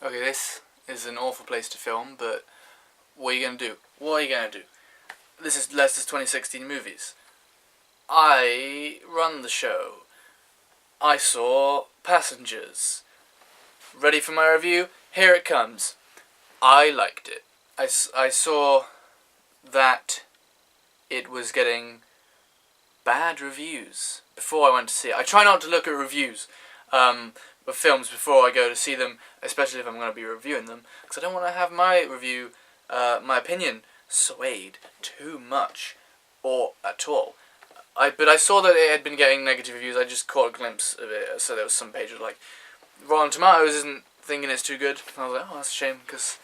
Okay, this is an awful place to film, but what are you going to do? What are you going to do? This is Leicester's 2016 movies. I run the show. I saw Passengers. Ready for my review? Here it comes. I liked it. I saw that it was getting bad reviews before I went to see it. I try not to look at reviews of films before I go to see them, especially if I'm going to be reviewing them, because I don't want to have my review, my opinion, swayed too much or at all. But I saw that it had been getting negative reviews. I just caught a glimpse of it. So there was some pages like Rotten Tomatoes isn't thinking it's too good. And I was like, oh, that's a shame, because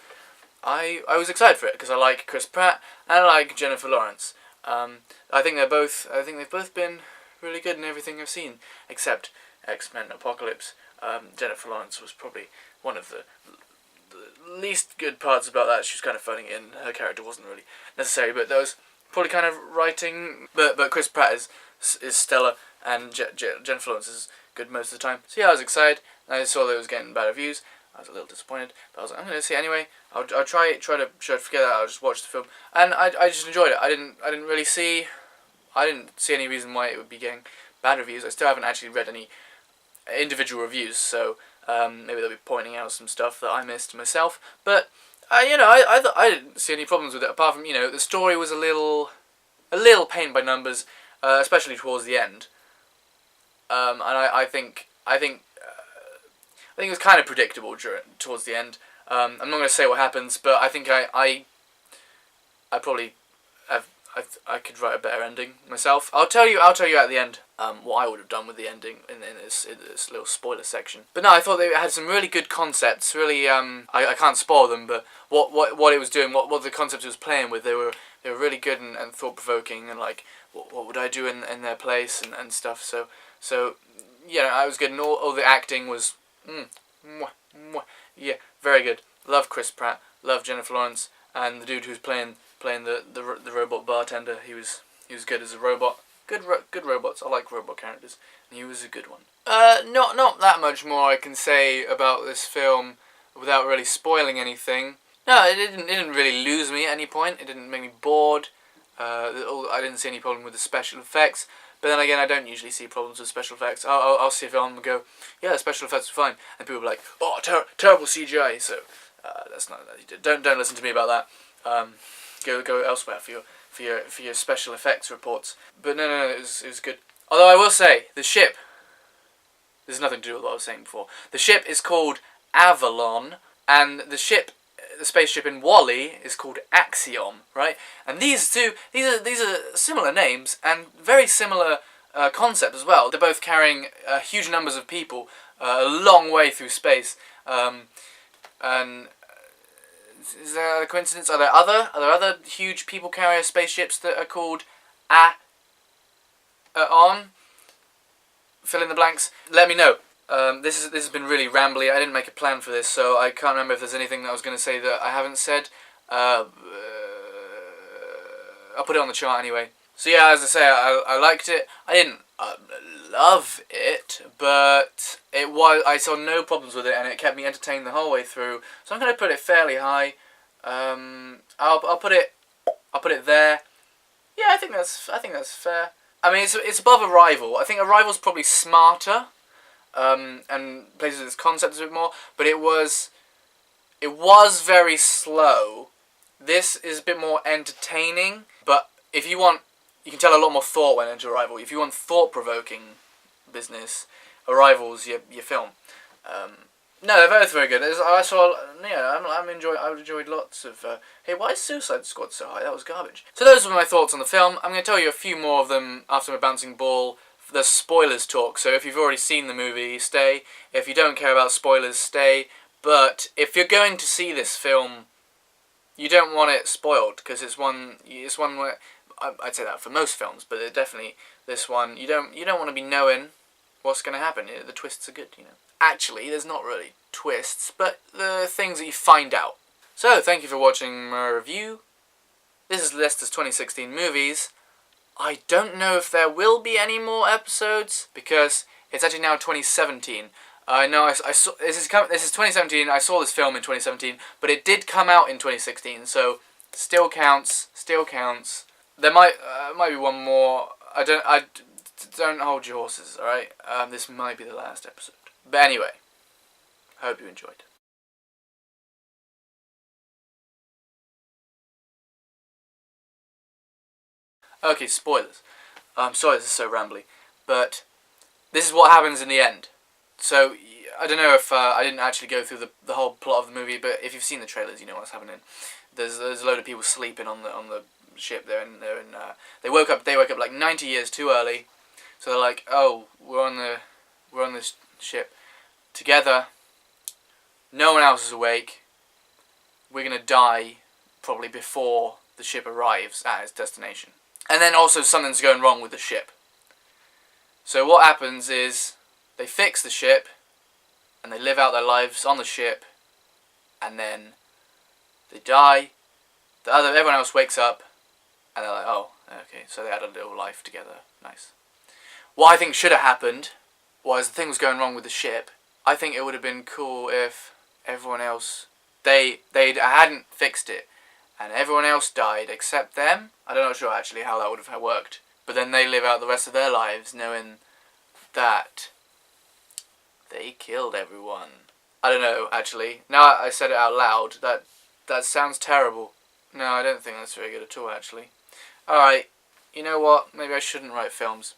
I was excited for it because I like Chris Pratt and I like Jennifer Lawrence. I think they've both been really good in everything I've seen, except X-Men Apocalypse. Jennifer Lawrence was probably one of the least good parts about that. She was kind of phoning it in. Her character wasn't really necessary, but there was probably kind of writing. But Chris Pratt is stellar, and Jennifer Lawrence is good most of the time. So yeah, I was excited. I saw that it was getting bad reviews. I was a little disappointed, but I was like, I'm going to see it anyway. I'll try to forget that. I'll just watch the film, and I just enjoyed it. I didn't see any reason why it would be getting bad reviews. I still haven't actually read any individual reviews, so maybe they'll be pointing out some stuff that I missed myself. But I didn't see any problems with it, apart from the story was a little paint by numbers, especially towards the end. And I think it was kind of predictable towards the end. I'm not going to say what happens, but I think I probably I could write a better ending myself. I'll tell you at the end what I would have done with the ending in this little spoiler section. But no, I thought they had some really good concepts. Really, I can't spoil them, but what it was doing, what the concept it was playing with, they were really good and thought provoking, and like what would I do in their place and stuff. So yeah, I was good, and all the acting was yeah, very good. Love Chris Pratt, love Jennifer Lawrence, and the dude who's playing the robot bartender. He was good as a robot. Good robots. I like robot characters, and he was a good one. Not that much more I can say about this film without really spoiling anything. No, it didn't really lose me at any point. It didn't make me bored. I didn't see any problem with the special effects. But then again, I don't usually see problems with special effects. I'll see a film and go, yeah, the special effects are fine, and people will be like, oh, terrible CGI. So that's not that. Don't listen to me about that. Go elsewhere for your special effects reports. But no, it was good. Although I will say, the ship. There's nothing to do with what I was saying before. The ship is called Avalon, and the spaceship in WALL-E is called Axiom, right? And these are similar names and very similar concept as well. They're both carrying huge numbers of people a long way through space. And is there a coincidence? Are there other huge people carrier spaceships that are called on? Fill in the blanks. Let me know. This has been really rambly. I didn't make a plan for this, so I can't remember if there's anything that I was going to say that I haven't said. I'll put it on the chart anyway. So yeah, as I say, I liked it. I didn't love it, but I saw no problems with it, and it kept me entertained the whole way through. So I'm going to put it fairly high. I'll put it there. Yeah, I think that's fair. I mean, it's above Arrival. I think Arrival's probably smarter. And plays with its concept a bit more, but it was very slow. This is a bit more entertaining, but if you want, you can tell a lot more thought went into Arrival. If you want thought-provoking business, Arrival's your film. No, they're both very good. I enjoyed lots of. Hey, why is Suicide Squad so high? That was garbage. So those were my thoughts on the film. I'm going to tell you a few more of them after my bouncing ball. The spoilers talk, so if you've already seen the movie, stay. If you don't care about spoilers, stay. But if you're going to see this film, you don't want it spoiled, because it's one where I'd say that for most films, but definitely this one you don't want to be knowing what's going to happen. The twists are good, Actually, there's not really twists, but the things that you find out. So thank you for watching my review. This is Leicester's 2016 movies. I don't know if there will be any more episodes, because it's actually now 2017. I know I saw this is 2017. I saw this film in 2017, but it did come out in 2016, so still counts. Still counts. There might be one more. Don't hold your horses. All right. This might be the last episode. But anyway, I hope you enjoyed. Okay, spoilers. I'm sorry this is so rambly, but this is what happens in the end. So, I don't know if I didn't actually go through the whole plot of the movie, but if you've seen the trailers, you know what's happening. There's a load of people sleeping on the ship. They woke up like 90 years too early, so they're like, oh, we're on this ship together. No one else is awake. We're gonna die probably before the ship arrives at its destination. And then also something's going wrong with the ship. So what happens is they fix the ship and they live out their lives on the ship, and then they die. Everyone else wakes up and they're like, oh, okay, so they had a little life together. Nice. What I think should have happened was the thing was going wrong with the ship. I think it would have been cool if everyone else, they hadn't fixed it, and everyone else died except them. I'm not sure actually how that would have worked. But then they live out the rest of their lives knowing that they killed everyone. I don't know, actually. Now I said it out loud, that sounds terrible. No, I don't think that's very good at all, actually. Alright, you know what? Maybe I shouldn't write films.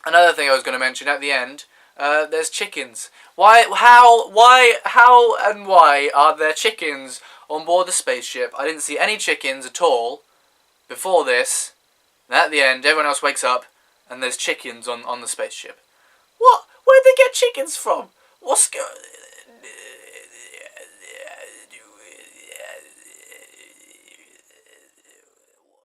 Another thing I was going to mention at the end, there's chickens. How and why are there chickens on board the spaceship? I didn't see any chickens at all before this. And at the end, everyone else wakes up and there's chickens on the spaceship. What? Where'd they get chickens from?